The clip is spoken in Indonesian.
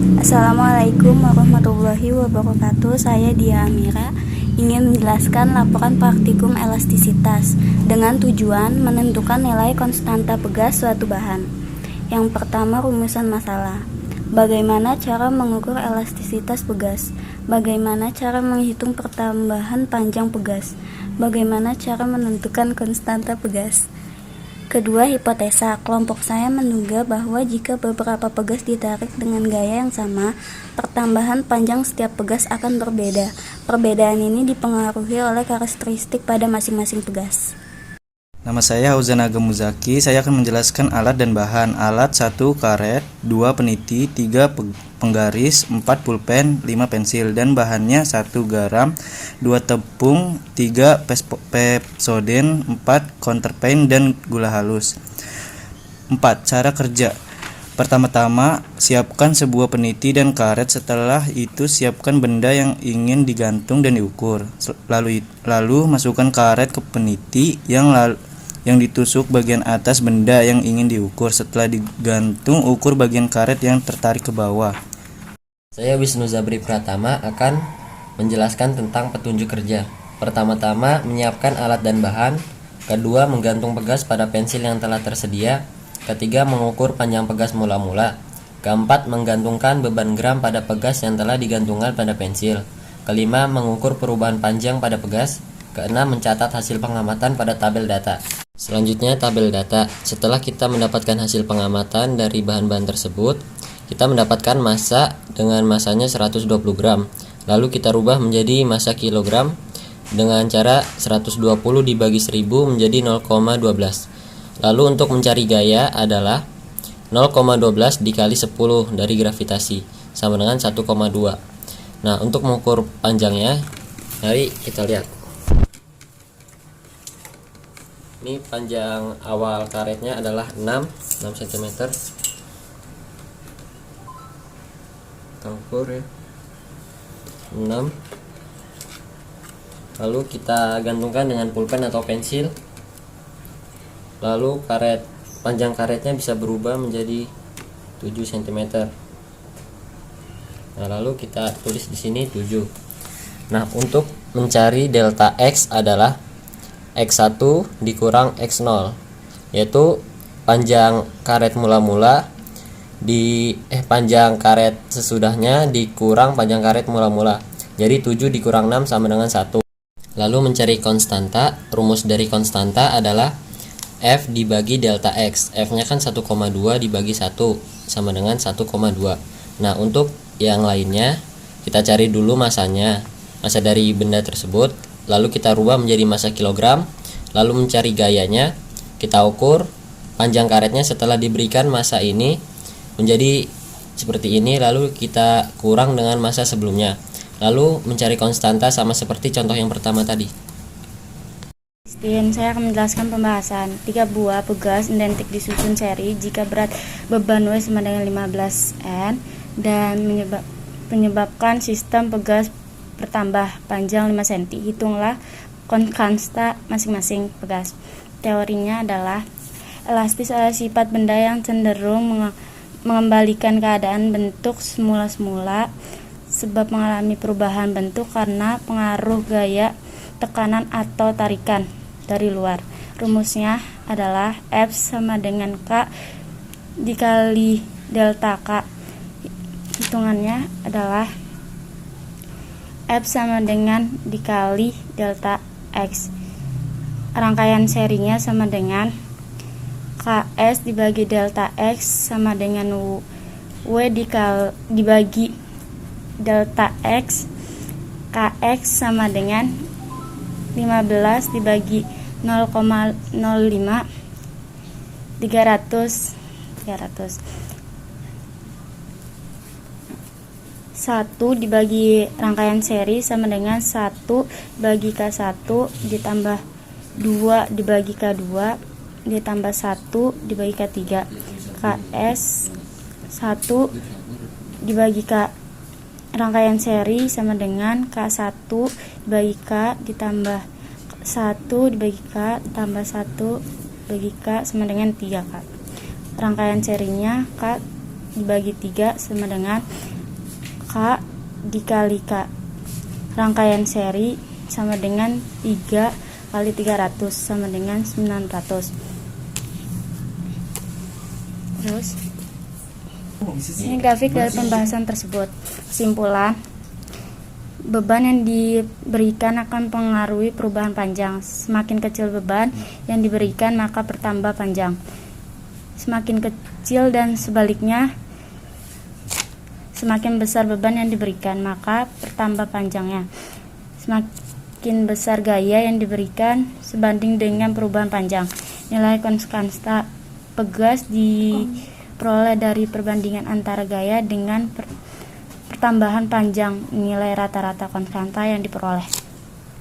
Assalamualaikum warahmatullahi wabarakatuh. Saya Dia Amira ingin menjelaskan laporan praktikum elastisitas dengan tujuan menentukan nilai konstanta pegas suatu bahan. Yang pertama, rumusan masalah. Bagaimana cara mengukur elastisitas pegas? Bagaimana cara menghitung pertambahan panjang pegas? Bagaimana cara menentukan konstanta pegas? Kedua, hipotesa. Kelompok saya menduga bahwa jika beberapa pegas ditarik dengan gaya yang sama, pertambahan panjang setiap pegas akan berbeda. Perbedaan ini dipengaruhi oleh karakteristik pada masing-masing pegas. Nama saya Hauzan Agam Muzaki. Saya akan menjelaskan alat dan bahan. Alat 1 karet, 2 peniti, 3 penggaris, 4 pulpen, 5 pensil. Dan bahannya 1 garam, 2 tepung, 3 pepsoden, 4 counterpaint dan gula halus. 4. Cara kerja. Pertama-tama, siapkan sebuah peniti dan karet. Setelah itu, siapkan benda yang ingin digantung dan diukur. Lalu masukkan karet ke peniti yang ditusuk bagian atas benda yang ingin diukur. Setelah digantung, ukur bagian karet yang tertarik ke bawah. Saya Wisnu Zabri Pratama akan menjelaskan tentang petunjuk kerja. Pertama-tama, menyiapkan alat dan bahan. Kedua, menggantung pegas pada pensil yang telah tersedia. Ketiga, mengukur panjang pegas mula-mula. Keempat, menggantungkan beban gram pada pegas yang telah digantungkan pada pensil. Kelima, mengukur perubahan panjang pada pegas. Keenam, mencatat hasil pengamatan pada tabel data. Selanjutnya, tabel data. Setelah kita mendapatkan hasil pengamatan dari bahan-bahan tersebut, kita mendapatkan massa dengan massanya 120 gram. Lalu kita rubah menjadi massa kilogram dengan cara 120 dibagi 1000 menjadi 0,12. Lalu untuk mencari gaya adalah 0,12 dikali 10 dari gravitasi sama dengan 1,2. Nah, untuk mengukur panjangnya, mari kita lihat. Ini panjang awal karetnya adalah 6 cm. Kita ukur ya. 6. Lalu kita gantungkan dengan pulpen atau pensil. Lalu panjang karetnya bisa berubah menjadi 7 cm. Nah, lalu kita tulis di sini 7. Nah, untuk mencari delta X adalah X1 dikurang X0, yaitu panjang karet mula-mula panjang karet sesudahnya dikurang panjang karet mula-mula. Jadi 7 dikurang 6 sama dengan 1. Lalu mencari konstanta. Rumus dari konstanta adalah F dibagi delta X. F-nya kan 1,2 dibagi 1 sama dengan 1,2. Nah, untuk yang lainnya kita cari dulu massanya. Massa dari benda tersebut. Lalu kita rubah menjadi massa kilogram. Lalu mencari gayanya. Kita ukur panjang karetnya setelah diberikan massa ini menjadi seperti ini. Lalu kita kurang dengan massa sebelumnya. Lalu mencari konstanta sama seperti contoh yang pertama tadi. Saya akan menjelaskan pembahasan. 3 buah pegas identik disusun seri jika berat beban W sama dengan 15 N dan menyebabkan sistem pegas bertambah panjang 5 cm. Hitunglah konstanta masing-masing pegas. Teorinya adalah elastis adalah sifat benda yang cenderung mengembalikan keadaan bentuk semula-semula sebab mengalami perubahan bentuk karena pengaruh gaya, tekanan atau tarikan dari luar. Rumusnya adalah F sama dengan K dikali delta K. Hitungannya adalah F sama dengan dikali delta X. Rangkaian serinya sama dengan KS dibagi delta X sama dengan W dibagi delta X. KX sama dengan 15 dibagi 0,05 300 1 dibagi rangkaian seri sama dengan 1 bagi K1 ditambah 2 dibagi K2 ditambah 1 dibagi K3. KS 1 dibagi K rangkaian seri sama dengan K1 dibagi K ditambah 1 dibagi K tambah 1 bagi K sama dengan 3K. Rangkaian serinya K dibagi 3 sama dengan K dikali K. Rangkaian seri sama dengan 3 kali 300 sama dengan 900. Terus ini grafik dari pembahasan tersebut. Kesimpulan, beban yang diberikan akan mempengaruhi perubahan panjang. Semakin kecil beban yang diberikan maka bertambah panjang. Semakin kecil dan sebaliknya, semakin besar beban yang diberikan maka bertambah panjangnya. Semakin besar gaya yang diberikan sebanding dengan perubahan panjang. Nilai konstanta pegas diperoleh dari perbandingan antara gaya dengan pertambahan panjang. Nilai rata-rata konstanta yang diperoleh.